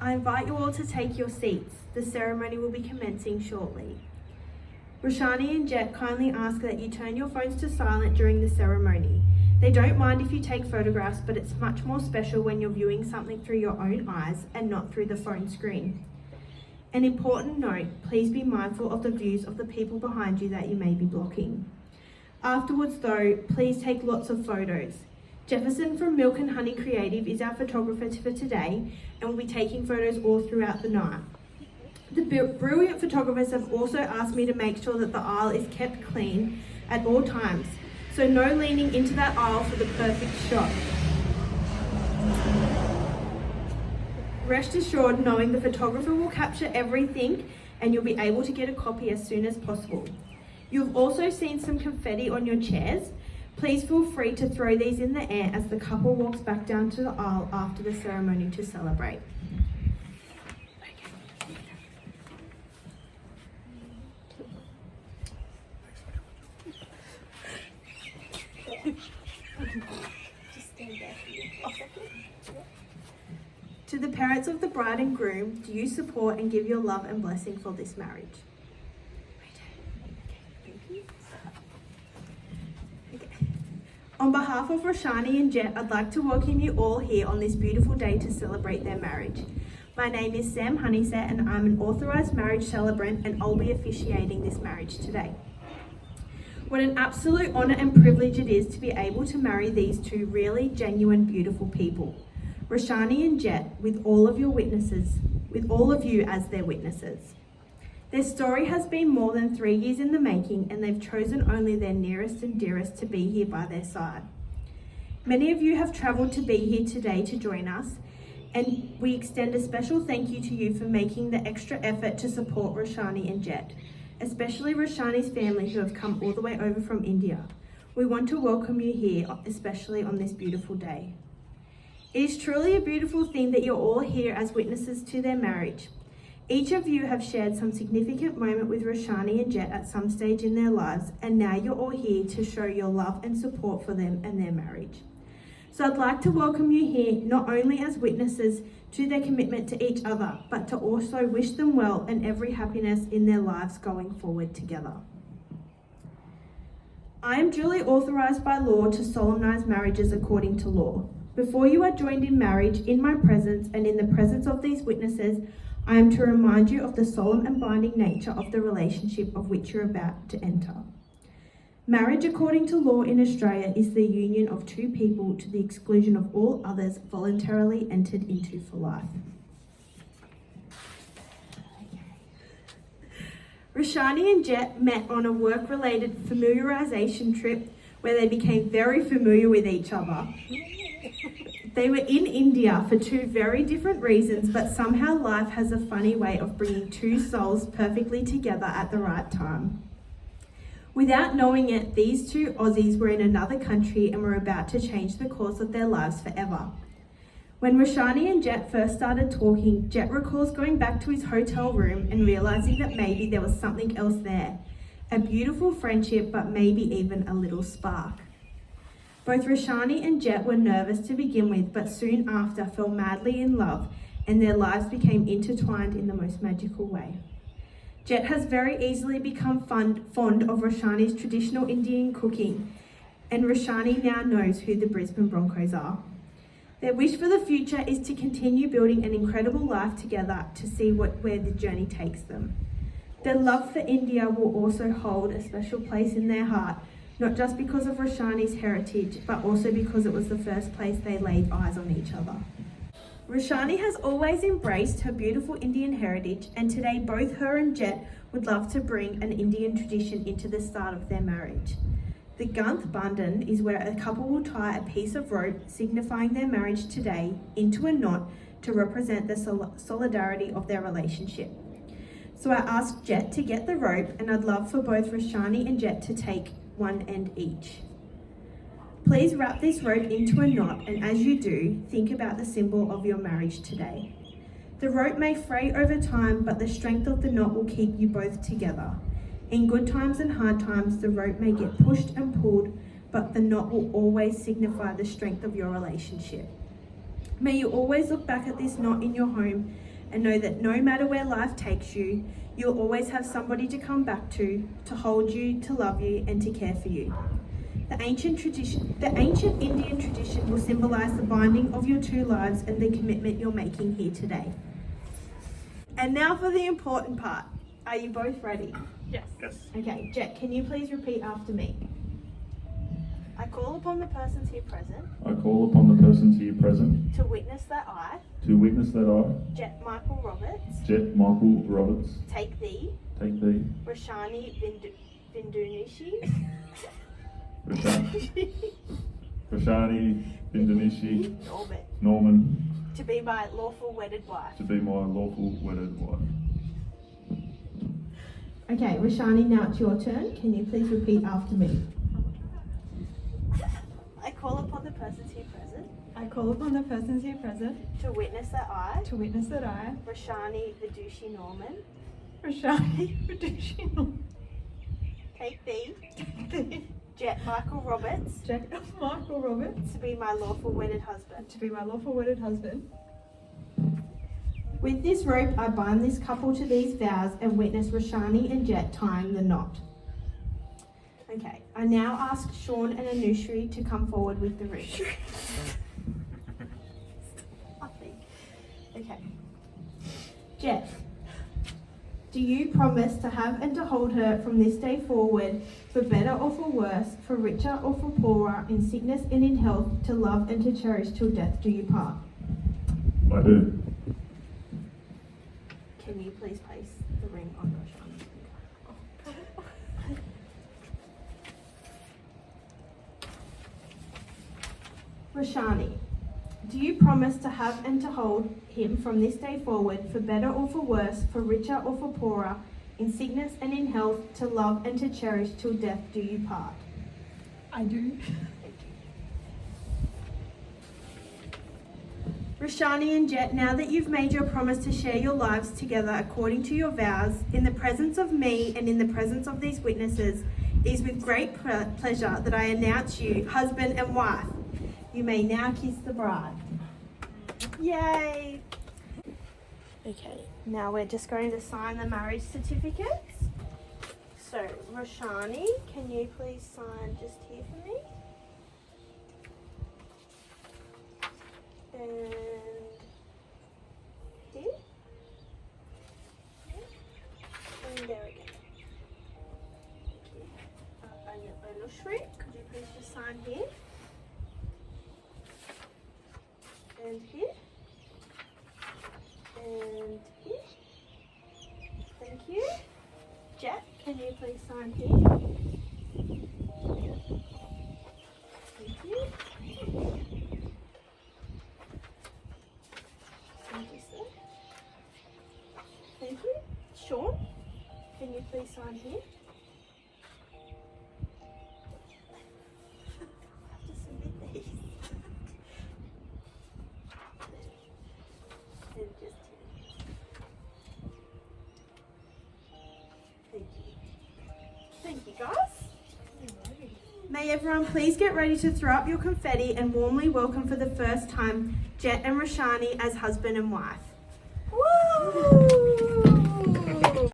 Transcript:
I invite you all to take your seats. The ceremony will be commencing shortly. Roshani and Jet kindly ask that you turn your phones to silent during the ceremony. They don't mind if you take photographs, but it's much more special when you're viewing something through your own eyes and not through the phone screen. An important note, please be mindful of the views of the people behind you that you may be blocking. Afterwards though, please take lots of photos. Jefferson from Milk and Honey Creative is our photographer for today and will be taking photos all throughout the night. The brilliant photographers have also asked me to make sure that the aisle is kept clean at all times, so no leaning into that aisle for the perfect shot. Rest assured knowing the photographer will capture everything and you'll be able to get a copy as soon as possible. You've also seen some confetti on your chairs. Please feel free to throw these in the air as the couple walks back down to the aisle after the ceremony to celebrate. To the parents of the bride and groom, do you support and give your love and blessing for this marriage? On behalf of Roshani and Jet, I'd like to welcome you all here on this beautiful day to celebrate their marriage. My name is Sam Honeysett and I'm an authorised marriage celebrant and I'll be officiating this marriage today. What an absolute honour and privilege it is to be able to marry these two really genuine, beautiful people. Roshani and Jet, with all of your witnesses, with all of you as their witnesses. Their story has been more than 3 years in the making and they've chosen only their nearest and dearest to be here by their side. Many of you have travelled to be here today to join us and we extend a special thank you to you for making the extra effort to support Roshani and Jet, especially Roshani's family who have come all the way over from India. We want to welcome you here, especially on this beautiful day. It is truly a beautiful thing that you're all here as witnesses to their marriage. Each of you have shared some significant moment with Roshani and Jet at some stage in their lives, and now you're all here to show your love and support for them and their marriage. So I'd like to welcome you here not only as witnesses to their commitment to each other, but to also wish them well and every happiness in their lives going forward together. I am duly authorised by law to solemnise marriages according to law. Before you are joined in marriage, in my presence and in the presence of these witnesses, I am to remind you of the solemn and binding nature of the relationship of which you're about to enter. Marriage according to law in Australia is the union of two people to the exclusion of all others voluntarily entered into for life. Roshani and Jet met on a work-related familiarisation trip where they became very familiar with each other. They were in India for two very different reasons, but somehow life has a funny way of bringing two souls perfectly together at the right time. Without knowing it, these two Aussies were in another country and were about to change the course of their lives forever. When Roshani and Jet first started talking, Jet recalls going back to his hotel room and realising that maybe there was something else there. A beautiful friendship, but maybe even a little spark. Both Roshani and Jet were nervous to begin with, but soon after fell madly in love and their lives became intertwined in the most magical way. Jet has very easily become fond of Roshani's traditional Indian cooking, and Roshani now knows who the Brisbane Broncos are. Their wish for the future is to continue building an incredible life together to see where the journey takes them. Their love for India will also hold a special place in their heart, not just because of Roshani's heritage, but also because it was the first place they laid eyes on each other. Roshani has always embraced her beautiful Indian heritage, and today both her and Jet would love to bring an Indian tradition into the start of their marriage. The Ganth Bandhan is where a couple will tie a piece of rope signifying their marriage today into a knot to represent the solidarity of their relationship. So I asked Jet to get the rope, and I'd love for both Roshani and Jet to take one end each. Please wrap this rope into a knot, and as you do, think about the symbol of your marriage today. The rope may fray over time, but the strength of the knot will keep you both together. In good times and hard times, the rope may get pushed and pulled, but the knot will always signify the strength of your relationship. May you always look back at this knot in your home and know that no matter where life takes you, you'll always have somebody to come back to hold you, to love you, and to care for you. The ancient Indian tradition will symbolise the binding of your two lives and the commitment you're making here today. And now for the important part. Are you both ready? Yes. Okay, Jet, can you please repeat after me? I call upon the persons here present I call upon the persons here present to witness that I, Jet Michael Roberts, Michael Roberts, take thee, Roshani Roshani Bindanishi Norman, Norman to be my lawful wedded wife. to be my lawful wedded wife. Okay, Roshani, now it's your turn. Can you please repeat after me? I call upon the persons here present I call upon the persons here present to witness that I, Roshani Vidushi Norman, take thee, Jet Michael Roberts, Michael Roberts, to be my lawful wedded husband. to be my lawful wedded husband. With this rope, I bind this couple to these vows and witness Roshani and Jet tying the knot. Okay, I now ask Sean and Anushri to come forward with the ring. Okay. Jet, do you promise to have and to hold her from this day forward, for better or for worse, for richer or for poorer, in sickness and in health, to love and to cherish till death do you part? I do. Can you please place the ring on Roshani's finger? Roshani, do you promise to have and to hold him from this day forward, for better or for worse, for richer or for poorer, in sickness and in health, to love and to cherish till death do you part? I do. Roshani and Jet, now that you've made your promise to share your lives together according to your vows, in the presence of me and in the presence of these witnesses, it is with great pleasure that I announce you husband and wife. You may now kiss the bride. Yay! Okay, now we're just going to sign the marriage certificates. So, Roshani, can you please sign just here for me? And here. And there we go. Thank you. Anushri, could you please just sign here? And here. And here. Thank you. Jet, can you please sign here? Thank you. Thank you, sir. Thank you. Sean, can you please sign here? I have to submit these. And just here. Thank you. Thank you, guys. May everyone please get ready to throw up your confetti and warmly welcome for the first time Jet and Roshani as husband and wife. Woo!